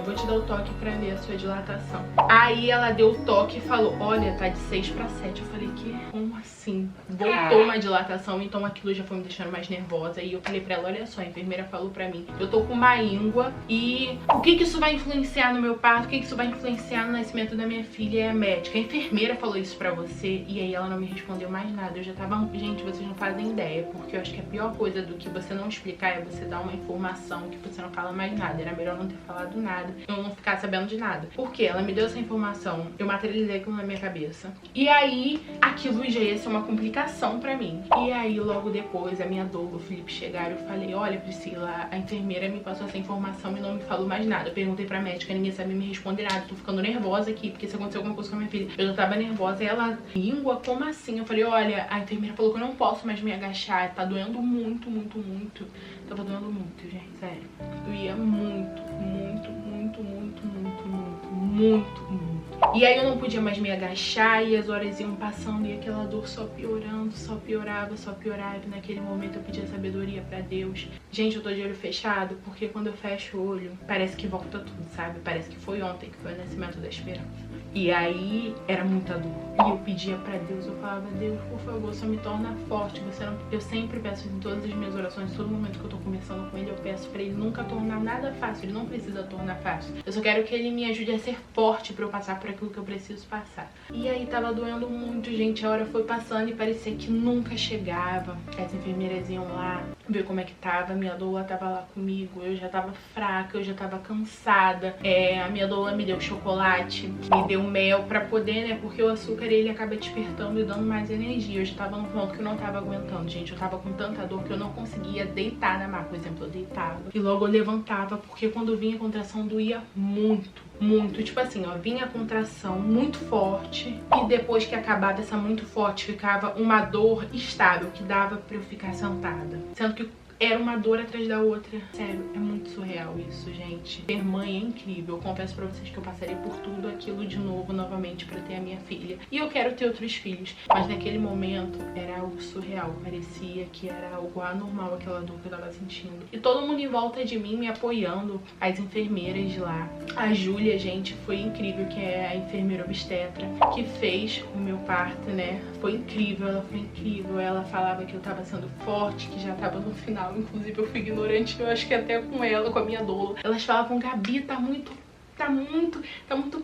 vou te dar o toque pra ver a sua dilatação. Aí ela deu o toque e falou, olha, tá de 6 pra 7. Eu falei, que? Como assim? Voltou uma dilatação, então aquilo já foi me deixando mais nervosa. E eu falei pra ela, olha só, a enfermeira falou pra mim, eu tô com uma íngua e E o que isso vai influenciar no meu parto? O que isso vai influenciar no nascimento da minha filha? É a médica. A enfermeira falou isso pra você? E aí ela não me respondeu mais nada. Eu já tava... Gente, vocês não fazem ideia, porque eu acho que a pior coisa do que você não explicar é você dar uma informação que você não fala mais nada. Era melhor não ter falado nada, eu não ficar sabendo de nada. Porque ela me deu essa informação, eu materializei aquilo na minha cabeça. E aí, aquilo já ia ser uma complicação pra mim. E aí, logo depois, a minha doula, o Felipe, chegaram e eu falei: olha, Priscila, a enfermeira me passou essa informação e não me falou mais nada. Eu perguntei pra médica, ninguém sabia me responder nada. Tô ficando nervosa aqui, porque se aconteceu alguma coisa com a minha filha, eu já tava nervosa. E ela, língua, como assim? Eu falei: olha, a enfermeira falou que eu não posso mais me agachar, tá doendo muito, muito, muito. Tava doendo muito, gente, sério. Doía muito, muito, muito, muito, muito, muito, muito, muito. E aí eu não podia mais me agachar e as horas iam passando e aquela dor só piorando, só piorava, só piorava. E naquele momento eu pedia sabedoria pra Deus. Gente, eu tô de olho fechado porque quando eu fecho o olho, parece que volta tudo, sabe? Parece que foi ontem que foi o nascimento da esperança. E aí era muita dor. E eu pedia pra Deus, eu falava: Deus, por favor, só me torna forte. Você não... Eu sempre peço em todas as minhas orações, todo momento que eu tô conversando com ele, eu peço pra ele nunca tornar nada fácil. Ele não precisa tornar fácil. Eu só quero que ele me ajude a ser forte pra eu passar por aquilo que eu preciso passar. E aí tava doendo muito, gente. A hora foi passando e parecia que nunca chegava. As enfermeiras iam lá ver como é que tava. A minha doula tava lá comigo. Eu já tava fraca, eu já tava cansada. A minha doula me deu chocolate, me deu mel pra poder, né? Porque o açúcar, ele acaba despertando e dando mais energia. Eu já tava no ponto que eu não tava aguentando, gente. Eu tava com tanta dor que eu não conseguia deitar na maca. Por exemplo, eu deitava e logo eu levantava, porque quando vinha a contração doía muito. Muito, tipo assim, ó, vinha a contração muito forte e depois que acabava essa muito forte, ficava uma dor estável que dava pra eu ficar sentada. Sendo que era uma dor atrás da outra. Sério, é muito surreal isso, gente. Ser mãe é incrível. Eu confesso pra vocês que eu passaria por tudo aquilo de novo, novamente, pra ter a minha filha. E eu quero ter outros filhos. Mas naquele momento era algo surreal. Parecia que era algo anormal aquela dor que eu tava sentindo. E todo mundo em volta de mim me apoiando. As enfermeiras de lá. A Júlia, gente, foi incrível, que é a enfermeira obstetra que fez o meu parto, né? Foi incrível, ela foi incrível. Ela falava que eu tava sendo forte, que já tava no final. Inclusive eu fui ignorante, eu acho que até com ela, com a minha doula. Elas falavam: Gabi, tá muito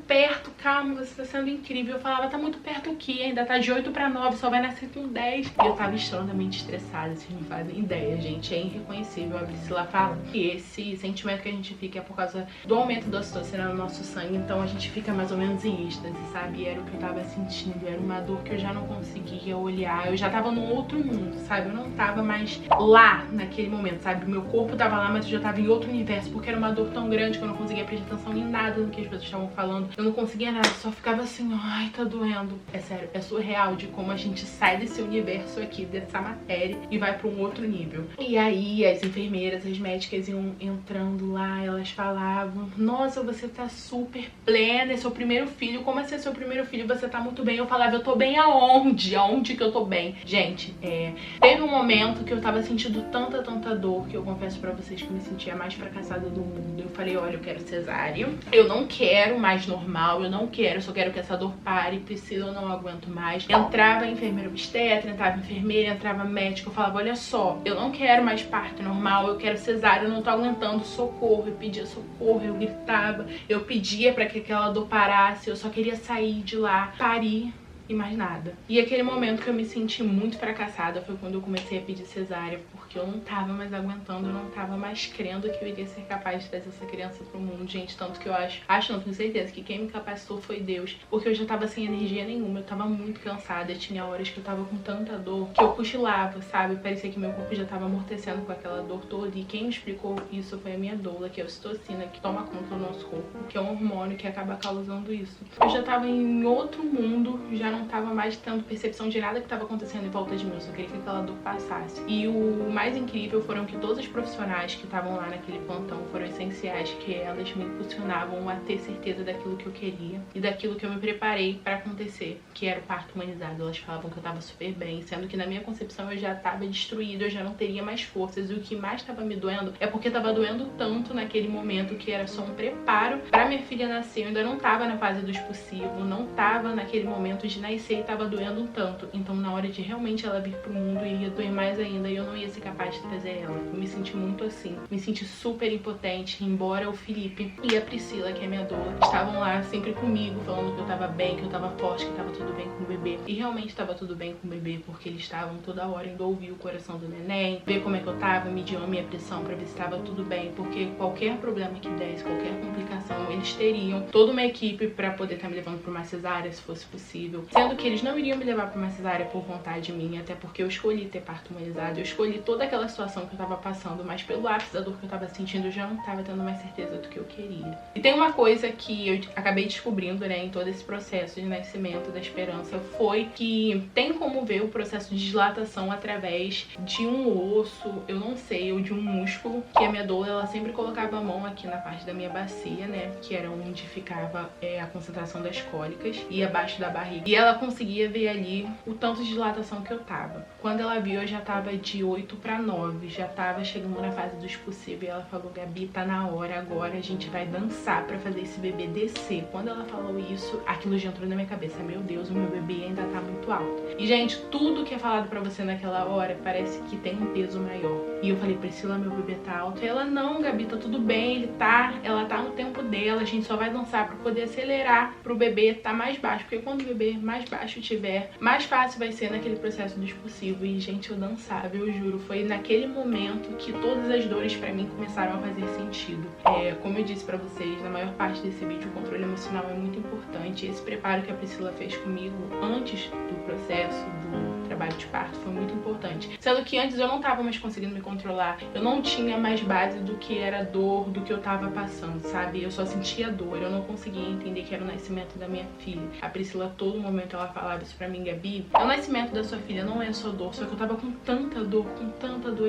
perto, calma, você tá sendo incrível. Eu falava: tá muito perto o quê? Ainda tá de 8 pra 9, só vai nascer com 10. E eu tava extremamente estressada, vocês não fazem ideia, gente. É irreconhecível. A Priscila fala que esse sentimento que a gente fica é por causa do aumento da ocitocina no nosso sangue. Então a gente fica mais ou menos em êxtase, sabe? E era o que eu tava sentindo, era uma dor que eu já não conseguia olhar. Eu já tava num outro mundo, sabe? Eu não tava mais lá naquele momento, sabe? Meu corpo tava lá, mas eu já tava em outro universo, porque era uma dor tão grande que eu não conseguia prestar atenção em nada do que as pessoas estavam falando. Eu não conseguia nada, só ficava assim: ai, tá doendo. É sério, é surreal de como a gente sai desse universo aqui, dessa matéria, e vai pra um outro nível. E aí as enfermeiras, as médicas iam entrando lá, elas falavam: nossa, você tá super plena, é seu primeiro filho. Como assim é seu primeiro filho? Você tá muito bem. Eu falava: eu tô bem aonde? Aonde que eu tô bem? Gente, teve um momento que eu tava sentindo tanta dor, que eu confesso pra vocês que eu me sentia a mais fracassada do mundo. Eu falei: olha, eu quero cesárea, eu não quero mais normal, eu não quero, eu só quero que essa dor pare, Priscila, eu não aguento mais. Entrava a enfermeira obstetra, entrava a enfermeira, entrava a médica, eu falava: olha só, eu não quero mais parto normal, eu quero cesárea, eu não tô aguentando, socorro. Eu pedia socorro, eu gritava, eu pedia pra que aquela dor parasse, eu só queria sair de lá, parir e mais nada. E aquele momento que eu me senti muito fracassada foi quando eu comecei a pedir cesárea, porque eu não tava mais aguentando, eu não tava mais crendo que eu iria ser capaz de trazer essa criança pro mundo, gente. Tanto que eu acho não, tenho certeza que quem me capacitou foi Deus, porque eu já tava sem energia nenhuma, eu tava muito cansada, tinha horas que eu tava com tanta dor que eu cochilava, sabe? Parecia que meu corpo já tava amortecendo com aquela dor toda. E quem me explicou isso foi a minha doula, que é a ocitocina, que toma conta do nosso corpo, que é um hormônio que acaba causando isso. Eu já tava em outro mundo, já não tava mais tendo percepção de nada que tava acontecendo em volta de mim, eu só queria que aquela dor passasse. E o mais incrível foram que todos os profissionais que estavam lá naquele plantão foram essenciais, que elas me impulsionavam a ter certeza daquilo que eu queria e daquilo que eu me preparei pra acontecer, que era o parto humanizado. Elas falavam que eu tava super bem, sendo que na minha concepção eu já tava destruída, eu já não teria mais forças, e o que mais tava me doendo é porque tava doendo tanto naquele momento que era só um preparo pra minha filha nascer. Eu ainda não tava na fase do expulsivo, não tava naquele momento de nascer e tava doendo um tanto. Então na hora de realmente ela vir pro mundo iria doer mais ainda e eu não ia ser capaz de trazer ela. Eu me senti muito assim, me senti super impotente, embora o Felipe e a Priscila, que é minha doula, estavam lá sempre comigo, falando que eu tava bem, que eu tava forte, que tava tudo bem com o bebê. E realmente tava tudo bem com o bebê, porque eles estavam toda hora indo ouvir o coração do neném, ver como é que eu tava, mediam a minha pressão pra ver se tava tudo bem, porque qualquer problema que desse, qualquer complicação, eles teriam toda uma equipe pra poder estar me levando pra uma cesárea, se fosse possível. Sendo que eles não iriam me levar pra uma cesárea por vontade minha, até porque eu escolhi ter parto humanizado, eu escolhi toda aquela situação que eu tava passando, mas pelo ápice da dor que eu tava sentindo, eu já não tava tendo mais certeza do que eu queria. E tem uma coisa que eu acabei descobrindo, né, em todo esse processo de nascimento da Esperança, foi que tem como ver o processo de dilatação através de um osso, eu não sei, ou de um músculo, que a minha doula, ela sempre colocava a mão aqui na parte da minha bacia, né, que era onde ficava a concentração das cólicas, e abaixo da barriga. E ela conseguia ver ali o tanto de dilatação que eu tava. Quando ela viu, eu já tava de 8 para 9, já tava chegando na fase do expulsivo, e ela falou: Gabi, tá na hora agora, a gente vai dançar pra fazer esse bebê descer. Quando ela falou isso, aquilo já entrou na minha cabeça: meu Deus, o meu bebê ainda tá muito alto. E, gente, tudo que é falado pra você naquela hora parece que tem um peso maior. E eu falei: Priscila, meu bebê tá alto. E ela: não, Gabi, tá tudo bem, ela tá no tempo dela, a gente só vai dançar pra poder acelerar pro bebê tá mais baixo, porque quando o bebê mais baixo tiver, mais fácil vai ser naquele processo do expulsivo. E, gente, eu dançava, eu juro, foi naquele momento que todas as dores pra mim começaram a fazer sentido. Como eu disse pra vocês, na maior parte desse vídeo, o controle emocional é muito importante. Esse preparo que a Priscila fez comigo antes do processo do trabalho de parto foi muito importante. Sendo que antes eu não tava mais conseguindo me controlar, eu não tinha mais base do que era dor, do que eu tava passando, sabe? Eu só sentia dor, eu não conseguia entender que era o nascimento da minha filha. A Priscila, a todo momento, ela falava isso pra mim: Gabi, o nascimento da sua filha não é só dor, só que eu tava com tanta dor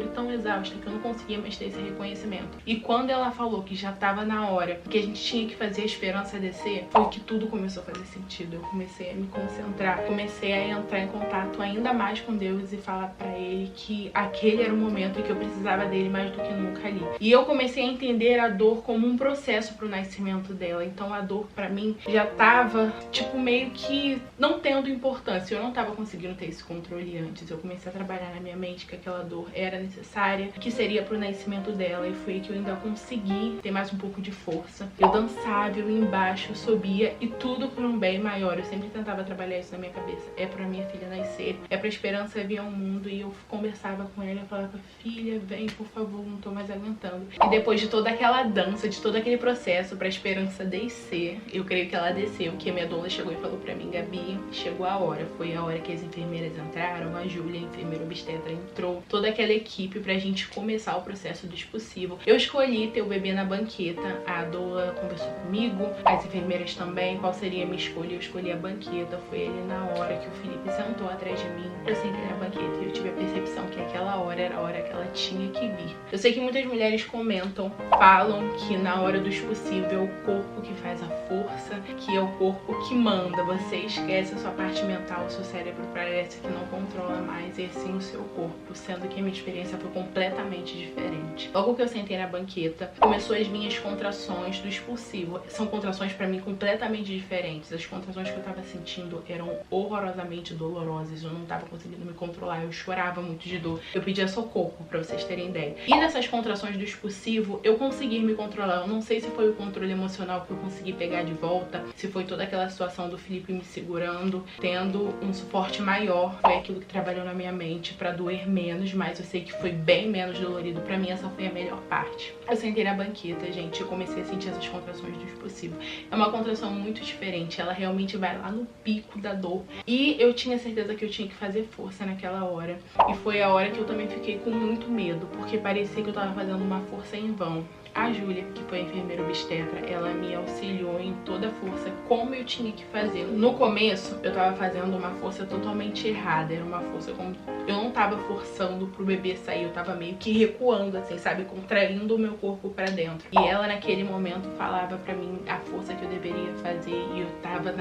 e tão exausta que eu não conseguia mais ter esse reconhecimento. E quando ela falou que já tava na hora, que a gente tinha que fazer a Esperança descer, foi que tudo começou a fazer sentido. Eu comecei a me concentrar, comecei a entrar em contato ainda mais com Deus e falar pra Ele que aquele era o momento em que eu precisava dele mais do que nunca ali. E eu comecei a entender a dor como um processo pro nascimento dela. Então a dor pra mim já tava, tipo, meio que não tendo importância. Eu não tava conseguindo ter esse controle antes. Eu comecei a trabalhar na minha mente que aquela dor era necessária, que seria pro nascimento dela, e foi que eu ainda consegui ter mais um pouco de força. Eu dançava, eu ia embaixo, eu subia, e tudo por um bem maior. Eu sempre tentava trabalhar isso na minha cabeça. É pra minha filha nascer, é pra Esperança vir ao mundo. E eu conversava com ela, eu falava: filha, vem, por favor, não tô mais aguentando. E depois de toda aquela dança, de todo aquele processo pra Esperança descer, eu creio que ela desceu, que a minha doula chegou e falou pra mim: Gabi, chegou a hora. Foi a hora que as enfermeiras entraram, a Júlia, a enfermeira obstetra, entrou, toda aquela equipe pra gente começar o processo do expulsivo. Eu escolhi ter o bebê na banqueta, a doula conversou comigo, as enfermeiras também, qual seria a minha escolha. Eu escolhi a banqueta. Foi ali na hora que o Felipe sentou atrás de mim, eu sentei na banqueta e eu tive a percepção que aquela hora era a hora que ela tinha que vir. Eu sei que muitas mulheres comentam, falam que na hora do expulsivo é o corpo que faz a força, que é o corpo que manda. Você esquece a sua parte mental, o seu cérebro parece que não controla mais, e sim o seu corpo, sendo que a minha experiência foi completamente diferente. Logo que eu sentei na banqueta, começou as minhas contrações do expulsivo. São contrações pra mim completamente diferentes. As contrações que eu tava sentindo eram horrorosamente dolorosas, eu não tava conseguindo me controlar, eu chorava muito de dor, eu pedia socorro, pra vocês terem ideia. E nessas contrações do expulsivo, eu consegui me controlar. Eu não sei se foi o controle emocional que eu consegui pegar de volta, se foi toda aquela situação do Felipe me segurando, tendo um suporte maior, foi aquilo que trabalhou na minha mente pra doer menos, mas eu sei que foi bem menos dolorido. Pra mim, essa foi a melhor parte. Eu sentei na banqueta, gente, eu comecei a sentir essas contrações do expulsivo. É uma contração muito diferente, ela realmente vai lá no pico da dor. E eu tinha certeza que eu tinha que fazer força naquela hora. E foi a hora que eu também fiquei com muito medo, porque parecia que eu tava fazendo uma força em vão. A Júlia, que foi a enfermeira obstetra, ela me auxiliou em toda a força, como eu tinha que fazer. No começo, eu tava fazendo uma força totalmente errada, era uma força como... eu não tava forçando pro bebê sair, eu tava meio que recuando, assim, sabe? Contraindo o meu corpo pra dentro. E ela, naquele momento, falava pra mim a força que eu deveria fazer, e eu tava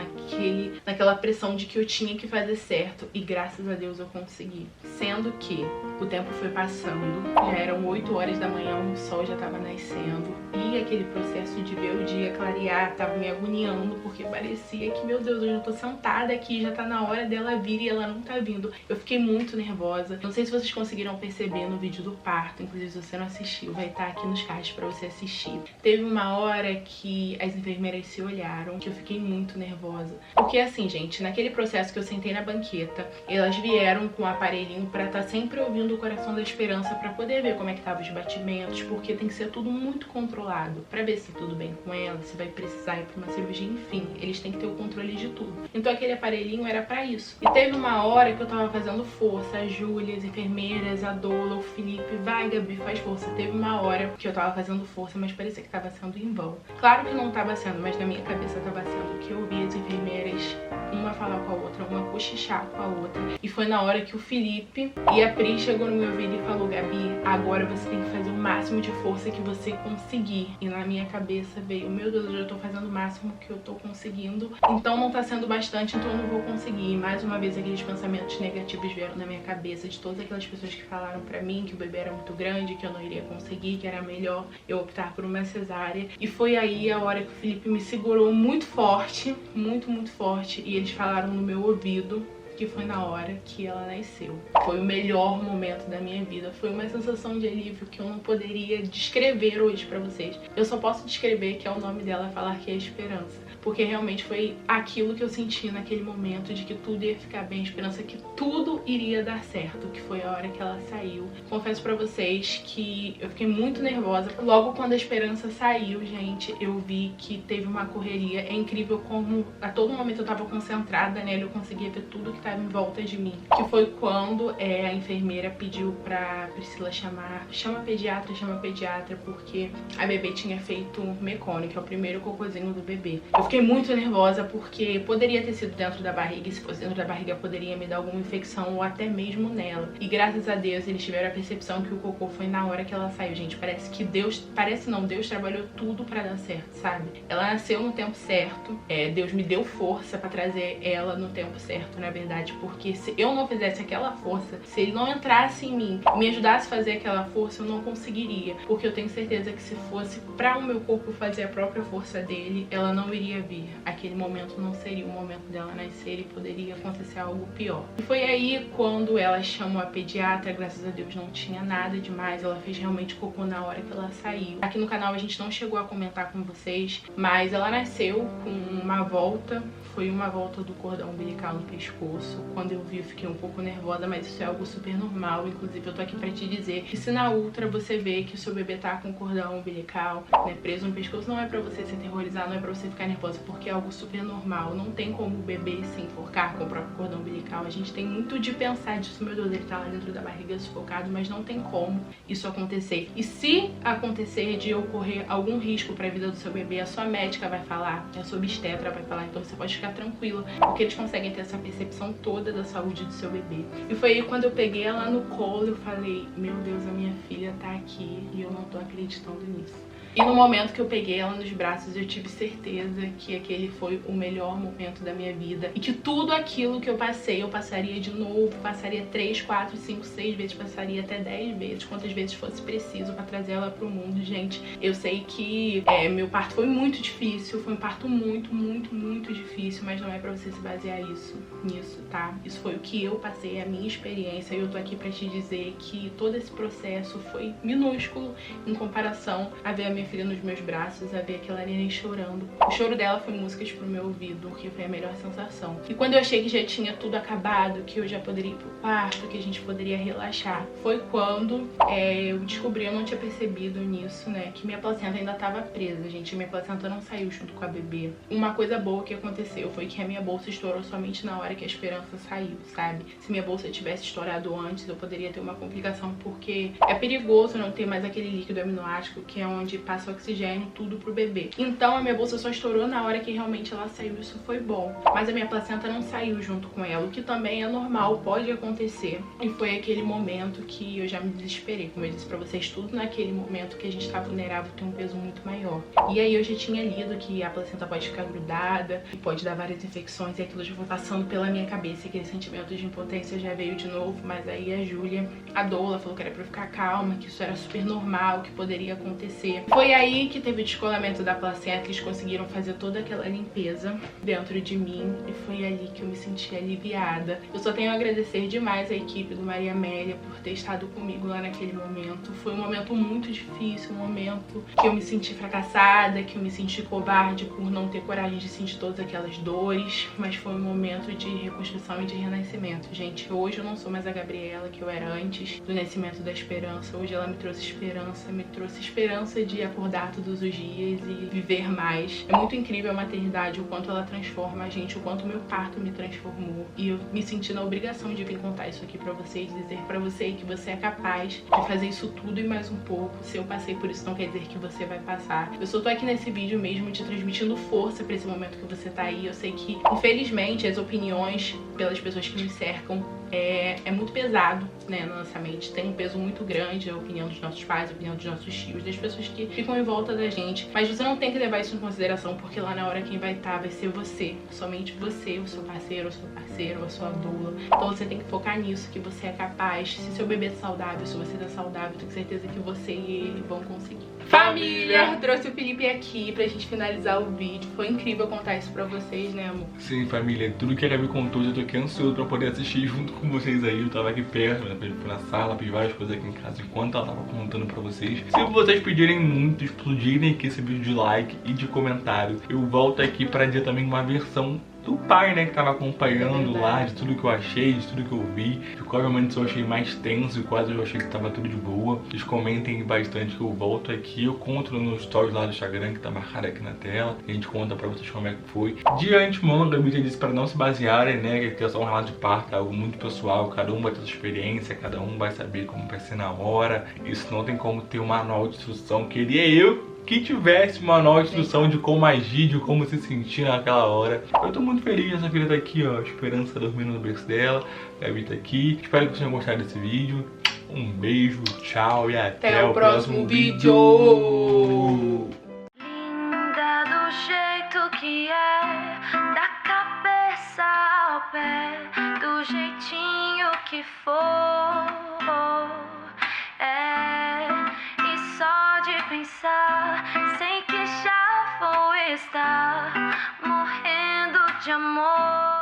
naquela pressão de que eu tinha que fazer certo. E graças graças a Deus eu consegui. Sendo que o tempo foi passando, já eram 8 horas da manhã, o sol já estava nascendo e aquele processo de ver o dia clarear tava me agoniando, porque parecia que, meu Deus, eu já tô sentada aqui, já tá na hora dela vir e ela não tá vindo. Eu fiquei muito nervosa. Não sei se vocês conseguiram perceber no vídeo do parto, inclusive se você não assistiu, vai estar aqui nos cards pra você assistir. Teve uma hora que as enfermeiras se olharam, que eu fiquei muito nervosa. Porque assim, gente, naquele processo que eu sentei na banqueta, elas vieram com o aparelhinho pra estar sempre ouvindo o coração da Esperança pra poder ver como é que tava os batimentos, porque tem que ser tudo muito controlado, pra ver se tudo bem com ela, se vai precisar ir pra uma cirurgia, enfim, eles têm que ter o controle de tudo. Então aquele aparelhinho era pra isso. E teve uma hora que eu tava fazendo força, a Júlia, as enfermeiras, a Dola, o Felipe, vai Gabi, faz força. Teve uma hora que eu tava fazendo força, mas parecia que tava sendo em vão. Claro que não tava sendo, mas na minha cabeça tava sendo, que eu vi as enfermeiras uma falar com a outra, uma cochichar com a outra. E foi na hora que o Felipe e a Pri chegou no meu ouvido e falou, Gabi, agora você tem que fazer o máximo de força que você conseguir. E na minha cabeça veio, meu Deus, eu já tô fazendo o máximo que eu tô conseguindo, então não tá sendo bastante, então eu não vou conseguir. E mais uma vez aqueles pensamentos negativos vieram na minha cabeça, de todas aquelas pessoas que falaram pra mim que o bebê era muito grande, que eu não iria conseguir, que era melhor eu optar por uma cesárea. E foi aí a hora que o Felipe me segurou muito forte, muito forte, e eles falaram no meu ouvido que foi na hora que ela nasceu. Foi o melhor momento da minha vida. Foi uma sensação de alívio que eu não poderia descrever hoje pra vocês. Eu só posso descrever que é o nome dela, falar que é Esperança. Porque realmente foi aquilo que eu senti naquele momento, de que tudo ia ficar bem, a esperança que tudo iria dar certo, que foi a hora que ela saiu. Confesso pra vocês que eu fiquei muito nervosa. Logo quando a Esperança saiu, gente, eu vi que teve uma correria. É incrível como a todo momento eu tava concentrada nela, eu conseguia ver tudo que tava em volta de mim. Que foi quando a enfermeira pediu pra Priscila chama pediatra, porque a bebê tinha feito mecônio, que é o primeiro cocôzinho do bebê. Eu fiquei muito nervosa porque poderia ter sido dentro da barriga, e se fosse dentro da barriga poderia me dar alguma infecção ou até mesmo nela. E graças a Deus eles tiveram a percepção que o cocô foi na hora que ela saiu, gente. Deus trabalhou tudo pra dar certo, sabe? Ela nasceu no tempo certo, Deus me deu força pra trazer ela no tempo certo, na verdade, porque se eu não fizesse aquela força, se ele não entrasse em mim, me ajudasse a fazer aquela força, eu não conseguiria, porque eu tenho certeza que se fosse pra o meu corpo fazer a própria força dele, ela não iria vir. Aquele momento não seria o momento dela nascer e poderia acontecer algo pior. E foi aí quando ela chamou a pediatra, graças a Deus não tinha nada demais, ela fez realmente cocô na hora que ela saiu. Aqui no canal a gente não chegou a comentar com vocês, mas ela nasceu com uma volta, foi uma volta do cordão umbilical no pescoço. Quando eu vi eu fiquei um pouco nervosa, mas isso é algo super normal. Inclusive eu tô aqui pra te dizer que se na ultra você vê que o seu bebê tá com o cordão umbilical, né, preso no pescoço, não é pra você se aterrorizar, não é pra você ficar nervosa, porque é algo super normal. Não tem como o bebê se enforcar com o próprio cordão umbilical. A gente tem muito de pensar disso, meu Deus, ele tá lá dentro da barriga sufocado, mas não tem como isso acontecer. E se acontecer de ocorrer algum risco pra vida do seu bebê, a sua médica vai falar, a sua obstetra vai falar, então você pode ficar tranquila, porque eles conseguem ter essa percepção toda da saúde do seu bebê. E foi aí quando eu peguei ela no colo, eu falei, meu Deus, a minha filha tá aqui e eu não tô acreditando nisso. E no momento que eu peguei ela nos braços, eu tive certeza que aquele foi o melhor momento da minha vida. E que tudo aquilo que eu passei, eu passaria de novo, passaria 3, 4, 5, 6 vezes, passaria até 10 vezes, quantas vezes fosse preciso pra trazer ela pro mundo, gente. Eu sei que meu parto foi muito difícil, foi um parto muito difícil, mas não é pra você se basear nisso, tá? Isso foi o que eu passei, a minha experiência, e eu tô aqui pra te dizer que todo esse processo foi minúsculo em comparação a ver a minha filha nos meus braços, a ver aquela neném chorando. O choro dela foi músicas pro meu ouvido, que foi a melhor sensação. E quando eu achei que já tinha tudo acabado, que eu já poderia ir pro quarto, que a gente poderia relaxar, foi quando eu descobri, eu não tinha percebido nisso, né, que minha placenta ainda tava presa, gente. Minha placenta não saiu junto com a bebê. Uma coisa boa que aconteceu foi que a minha bolsa estourou somente na hora que a Esperança saiu, sabe? Se minha bolsa tivesse estourado antes, eu poderia ter uma complicação, porque é perigoso não ter mais aquele líquido aminoático, que é onde passa oxigênio, tudo pro bebê. Então a minha bolsa só estourou na hora que realmente ela saiu, isso foi bom. Mas a minha placenta não saiu junto com ela, o que também é normal, pode acontecer. E foi aquele momento que eu já me desesperei, como eu disse pra vocês, tudo naquele momento que a gente tá vulnerável tem um peso muito maior. E aí eu já tinha lido que a placenta pode ficar grudada, e pode dar várias infecções, e aquilo já foi passando pela minha cabeça, aquele sentimento de impotência já veio de novo. Mas aí a Júlia, a doula, falou que era pra eu ficar calma, que isso era super normal, que poderia acontecer. Foi aí que teve o descolamento da placenta, eles conseguiram fazer toda aquela limpeza dentro de mim, e foi ali que eu me senti aliviada. Eu só tenho a agradecer demais a equipe do Maria Amélia por ter estado comigo lá naquele momento. Foi um momento muito difícil, um momento que eu me senti fracassada, que eu me senti covarde por não ter coragem de sentir todas aquelas dores, mas foi um momento de reconstrução e de renascimento. Gente, hoje eu não sou mais a Gabriela que eu era antes do nascimento da esperança. Hoje ela me trouxe esperança de acordar todos os dias e viver mais. É muito incrível a maternidade, o quanto ela transforma a gente, o quanto meu parto me transformou. E eu me senti na obrigação de vir contar isso aqui pra vocês, dizer pra você que você é capaz de fazer isso tudo e mais um pouco. Se eu passei por isso, não quer dizer que você vai passar. Eu só tô aqui nesse vídeo mesmo te transmitindo força pra esse momento que você tá aí. Eu sei que, infelizmente, as opiniões pelas pessoas que nos cercam é muito pesado, né, na nossa mente. Tem um peso muito grande a opinião dos nossos pais, a opinião dos nossos tios, das pessoas que ficam em volta da gente. Mas você não tem que levar isso em consideração, porque lá na hora quem vai estar vai ser você. Somente você, o seu parceiro, a sua doula. Então você tem que focar nisso, que você é capaz. Se seu bebê tá saudável, se você tá saudável, eu tenho certeza que você e ele vão conseguir. Família! Trouxe o Felipe aqui pra gente finalizar o vídeo. Foi incrível contar isso pra vocês, né, amor? Sim, família. Tudo que a Gabi contou, eu tô aqui ansioso pra poder assistir junto com vocês aí. Eu tava aqui perto, né? Fui na sala, fiz várias coisas aqui em casa enquanto ela tava contando pra vocês. Se vocês pedirem muito, explodirem aqui esse vídeo de like e de comentário, eu volto aqui pra dizer também uma versão do pai, né, que tava acompanhando lá, de tudo que eu achei, de tudo que eu vi. De qual momento eu achei mais tenso e quase eu achei que tava tudo de boa. Vocês comentem bastante que eu volto aqui. Eu conto nos stories lá do Instagram, que tá marcado aqui na tela. A gente conta pra vocês como é que foi. De antemão, a Gabi já disse pra não se basearem, né, que aqui é só um relato de parto, algo muito pessoal. Cada um vai ter sua experiência, cada um vai saber como vai ser na hora. Isso não tem como ter um manual de instrução. Queria eu que tivesse uma nova instrução de como agir, de como se sentir naquela hora. Eu tô muito feliz, essa filha tá aqui, ó, Esperança dormindo no berço dela, Gabi tá aqui. Espero que vocês tenham gostado desse vídeo. Um beijo, tchau e até o próximo vídeo. Linda do jeito que é, da cabeça ao pé, do jeitinho que for. Pensar sem que já vou estar morrendo de amor.